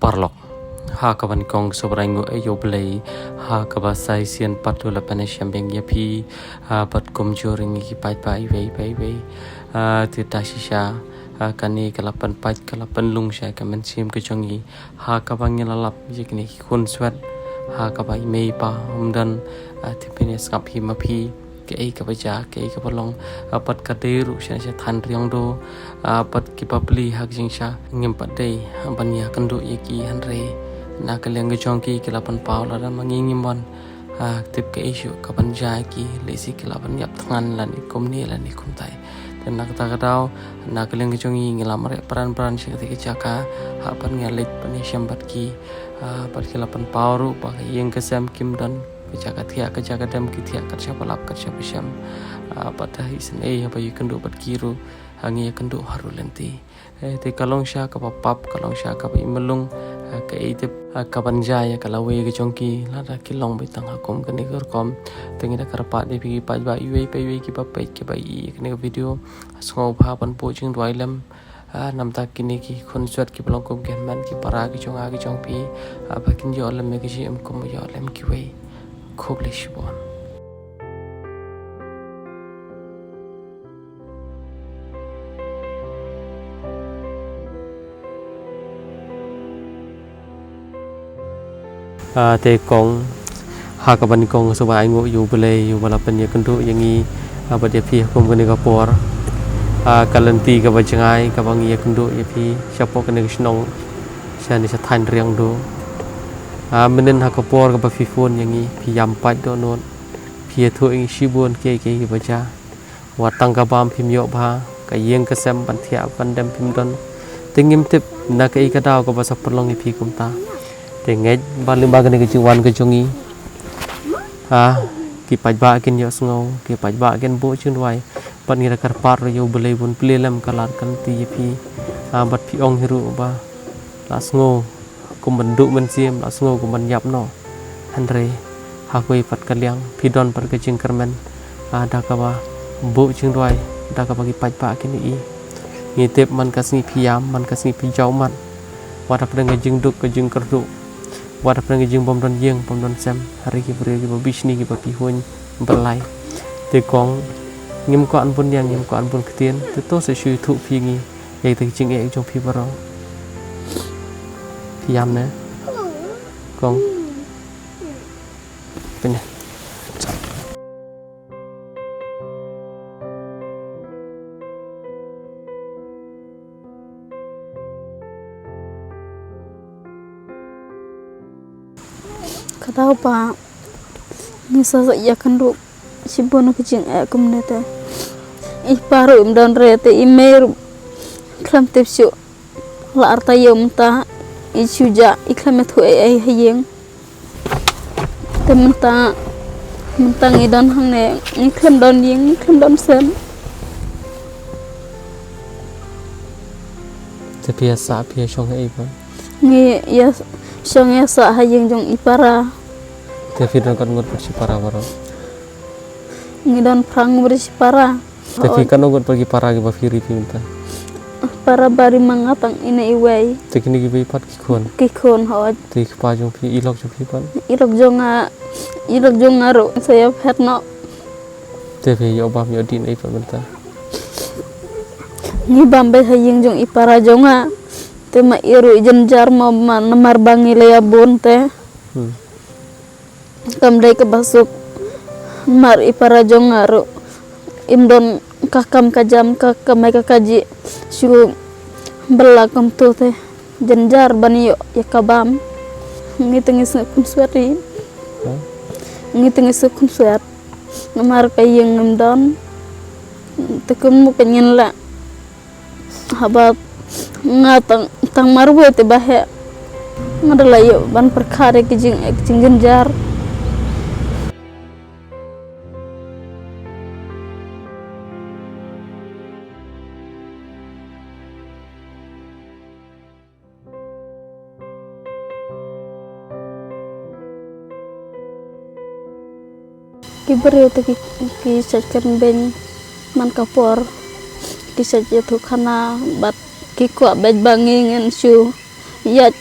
parlok ha kaban kong sobrango ayo blay ha kabasai sian patula panesham beng yapi ha pat komjoring ki pai pai wei tita shisha kani kalapan pat kalapan lung sha kaman sim ke chongi ha kabang lalap yekni khun swat ha kabai mei pa umdan tipene skap hi mapi ke ai kabaja ke ai kapalong pat kaderu sha than riang do pat kipapli hak jingsha ngem pat dei banya kando yeki hanre na kaleng ke chongki kelapan paula dan mangingimon tip ke isu kapan jaki lesi kelapan yap tangan lan ikum ni lan ikum tai dan nak kata kadau na kaleng ke chongi ngelamar peran sih ketika jaka hapan ngalit panisham batki pat kelapan pauru pakai yang kesam kim dan kejaga dam kitia kerja balap kerja besyam patah isen apa yukendo batkiru hangi yukendo haru lenti te kalong sha ka pap kalong sha ka imelung ka itip kapan jaya kalau we ke chongki lada kilong bitang hakom kani kom tengi da karpa de pi pa ba iwe pe we ki pa pe ke ba I kani video sngau pha pan po jing dwailam namta kini ki khun swat ki blong kom gen man ki para ki chonga ki chong pi ba kin yo lam me ki jim kom yo lam ki we khoblish bon te kong ha kaban kong sobai ngo yu bele yu bala pen ya kendu yangi ba dia pi kom kani ka por kalanti ka bajangai ka bang ya kendu ya pi siapo kani snong sani sa than riang do menen ha ka por ka ba fi phone yangi pi yam pat do non pi thu ing shibun ke ki baja watang ka bam phim yo ba ka yeng ka sem ban thia ban dam phim don tingim tip na ka I ka daw ka ba sa perlong pi kum ta tengej baling bagan ke jiwan ke jongi ki pajba kin yo sngo ki pajba kin bo chun wai pan ngira kar par yo bele bun plelam kalar kan ti pi bat pi ong hiru ba la sngo kum bendu men sim la sngo kum ban yap no andre hakoi pat kalyang pidon par ke jing kermen da ka ba bo chun wai da ka ba ki pajba kin I ngitep man kasni piam man kasni pi jauman wada pedang jing duk ke jing kerdu wada pedang jing bom don yeng bom don sem hari ki beri ki bisni ki papi hun berlai te kong ngim ko an bun yang ngim ko an bun ketien te to se shui thu phi ngi ye te jing e jong phi baro piam ne kong penya Kata apa ni sasa ya kendu sibon ke jing komunete paru don rete imer klam tepsu la arta yom ta ichuja iklamet hu ai hayeng temta mentang idon hangne iklam don yeng iklam don sem te biasa pia chong ai ba ni ya song ya sa hayeng jong ipara te fidon kan ngot persi para waro ngidon prang bersi para te fi kan ngot pergi para ge ba firi pinta para bari mangatang ina iwai te kini ge bi pat ki khon ho te pa jong pi ilok jong pi pan ilok jonga ro saya phet no te fi yo bam yo din ai pa menta ni bambe hayeng jong ipara jonga te ma iru jenjar ma namar bangi le abon te kam dai ke basuk mar ipara jonga ro imdon kakam kajam kakamai kakaji shu bela kam tu te jenjar bani yo ya kabam ngitengis kun suari ngitengis kun suat namar kayeng ngdon tekum mu penyen la habat ngatang tang marwe te bahe ngadala yo ban perkare ke jing jenjar kibere te ki sakkan ben man kapor kisah jatuh kana bat kiko bed banging and shoe yat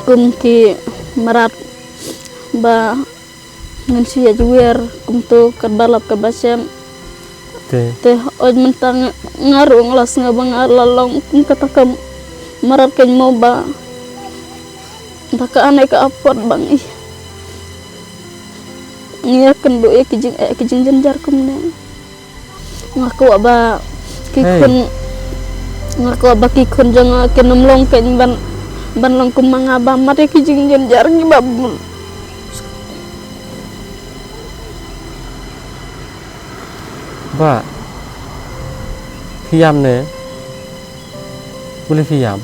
kum ki marat ba ngan siya juwer kum tu kat balap ka basem te oj mentang ngaru ngelas ngabang lalong kum katakam marat kan mau ba tak aneh ke apot bang ih ngia kendo ya kijing jenjar kum ne ngaku ba kikun ngaku ba kikun jang kenem long kan ban long kum mangaba mate kijing jenjar ngi babun ba piyam ne boleh piyam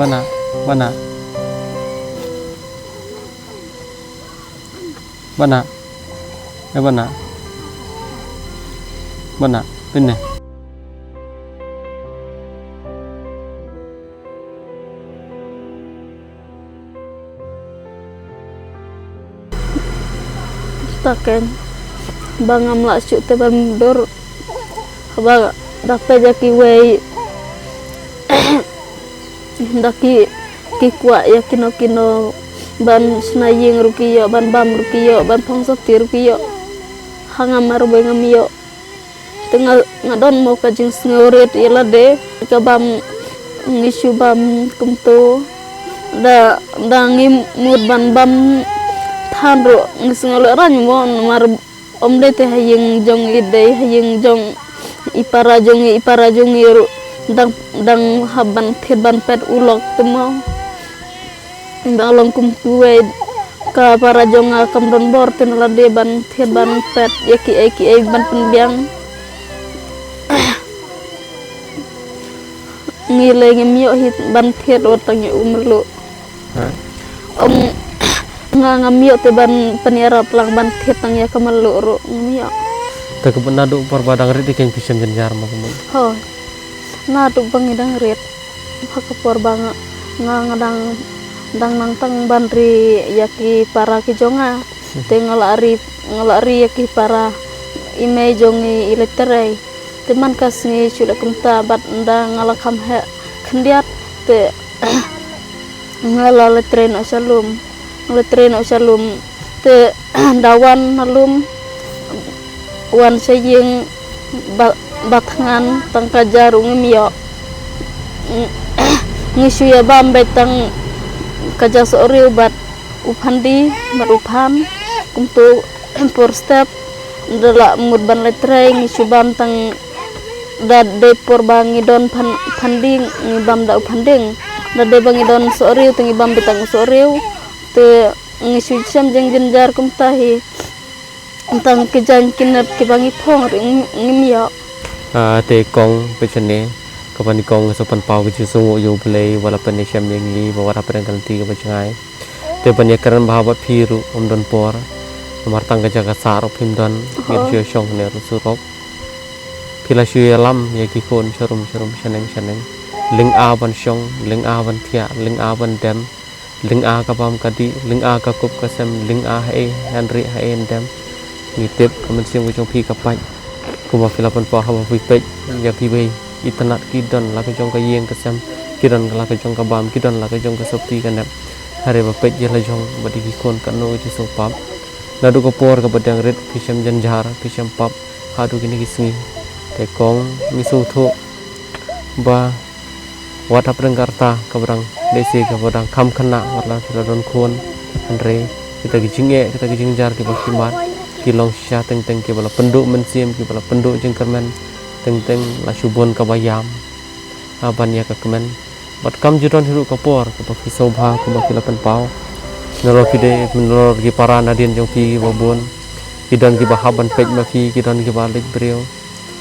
bana bana bana bana bana pinne taken bangam la syuk te bam dor ba dapat jaki wei daki kikwa ya kino ban snaying rukiyo ban bam rukiyo ban pongsotir rukiyo hangam marbe ngamiyo tengah ngadon mau kajing sngoret ila de ka bam ngisu bam kumto da ngim mud ban bam thanro ngisngol ran mo mar omde te hayeng jong ide hayeng jong ipara jong ru dang haban thirban pet ulok temo dalong kum kuwe ka para jonga kam don bor ten lade ban thirban pet yaki ban penbiang ngile ngimyo hit ban thir otang umlu om ngamyo te ban peniara plang ban thir tang ya kamalu ro ngimyo tak benadu perbadang rit ikan pisam jenjar mah ho na tu bangidang rit hakapor bang ngadang nang tang bandri yaki para ki jonga te ngalari yaki para ime jongi ileterai teman kasni sudah kumta bat nda ngalakam he kendiat te ngala letren asalum te dawan nalum wan saying batangan tangkajar ngimyo ngisuya bambe tang kaja sore bat upandi marupan untuk for step ndala mud ban letrai ngisu bam tang da depor bangi don panding ngibam da upanding da de bangi don sore tangi bam betang sore te ngisu sam jeng jenjar kum tahi tang kejan kinat ke bangi thong ngimyo te kong pechane kapani kong sopan pau ke sungu yo play wala pane syam yang li wala pada ganti ke bacai te banya karan bahwa phiru don por nomor tangga jaga sarop himdan ngir syong ne rusurok pila syu lam ya ki kon charum saneng ling a ban syong ling a ban thia ling a ban dem ling a ka bam kadi ling a ka kup ka sem ling a he henry he dem ni tip kamen siang ke jong phi ka pai kuma filapan pa hawa pipej ya kibai itanat kidan la ka jong ka yeng ka sam kidan la ka jong ka bam kidan la ka jong ka sopti kan hare ba pej ya la jong badi ki kon kan no ji so pap nadu ko por ka badang ret pisam janjar pisam pap hadu kini kisngi te kong misu thu ba wata prengkarta ka barang desi ka badang kam khana wala kila don khon andre kita kijing jar ki bakimat kilong sya teng ki bala penduk mensim ki bala penduk jengkermen teng la subon ka bayam aban ya ka kemen bat kam jidon hiru kapor ka pa sobha ka ba kilapan pau nalo kide menor ki para nadin jong pi babon kidan ki bahaban pej ma fi kidan ki balik brio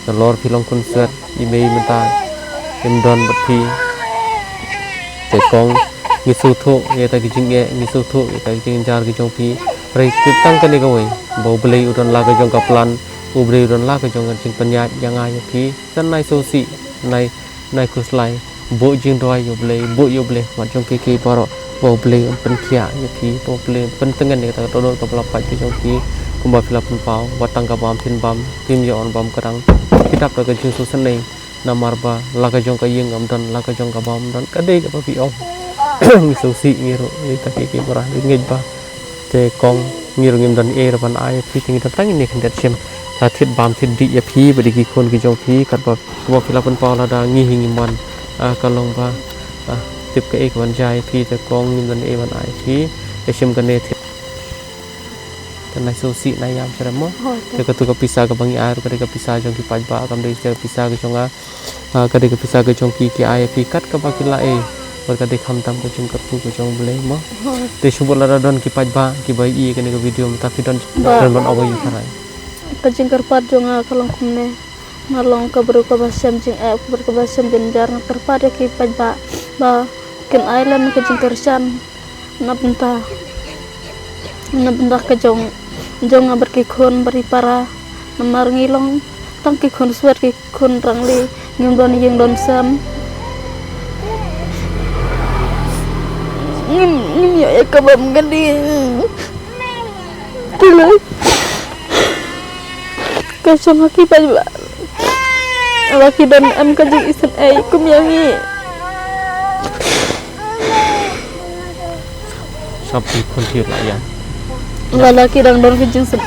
nalor filong konser imei menta imdon bat fi tekong ngisu thu ye ta kijing ngisu thu ye ta kijing jar ki jong pi Rai tang kan ikaw bau beli udon laga jong kaplan ubri udon laga jong jing penyat yang ayo pi kan nai sosi nai kuslai bo jing doi yo beli mat jong ki paro bau beli penkia ya pi bau beli pentengan ni kata dodol kapal pai tu jong pi kumba fila pun pau watang ka bam tin bam tim ya on bam kerang kitab ka jung su senei namar ba laga jong ka yeng am dan laga jong ka bam dan kadai ka pi ong mi su si ngiro ni ta ki borah ngej ba te kong ngiro ngim dan e ban ai pi ting ta tang ni kan det chem ta thit bam thit di ya pi ba di ki khon ki jong pi kat ba kumba fila pun pau la da ngi hing man ka long ba tiếp cái ek văn dài phi từ con nhìn lần e văn ai phi để xem cái này thì cái này số xị này am cho lắm thì cái tu cái pizza cái băng ai cái pizza trong cái bánh bạ cầm đây cái pizza cái trong cái pizza cái trong cái ai phi cắt cái bạc cái lại và cái khăm tam cái trong cái tu cái trong beli mah để xem bola don cái bánh bạ cái bay i cái video mà ta phi don don away cái này cái trong kerpat trong kalau kumne malong kabru kabasam jing berkabasam jenjar terpada ki pajba ba ken island ke jingkersan nabenta ke jong berki khon beri para namar ngilong tang ki khon suat ki khon rangli ngim don sam ngim ya kabam gadi tulai ke jong ki pajba laki dan em kajing isen kum yangi sampai kon thiệt lại ya laki dan don kajing isen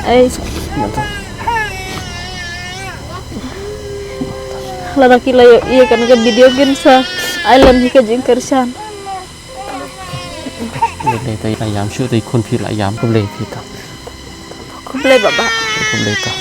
laki layo iya kan ke video gensa island hi kajing kersan đây tay ayam sure tay kon thiệt lại ayam kom le thiệt ta kom le baba kom le ta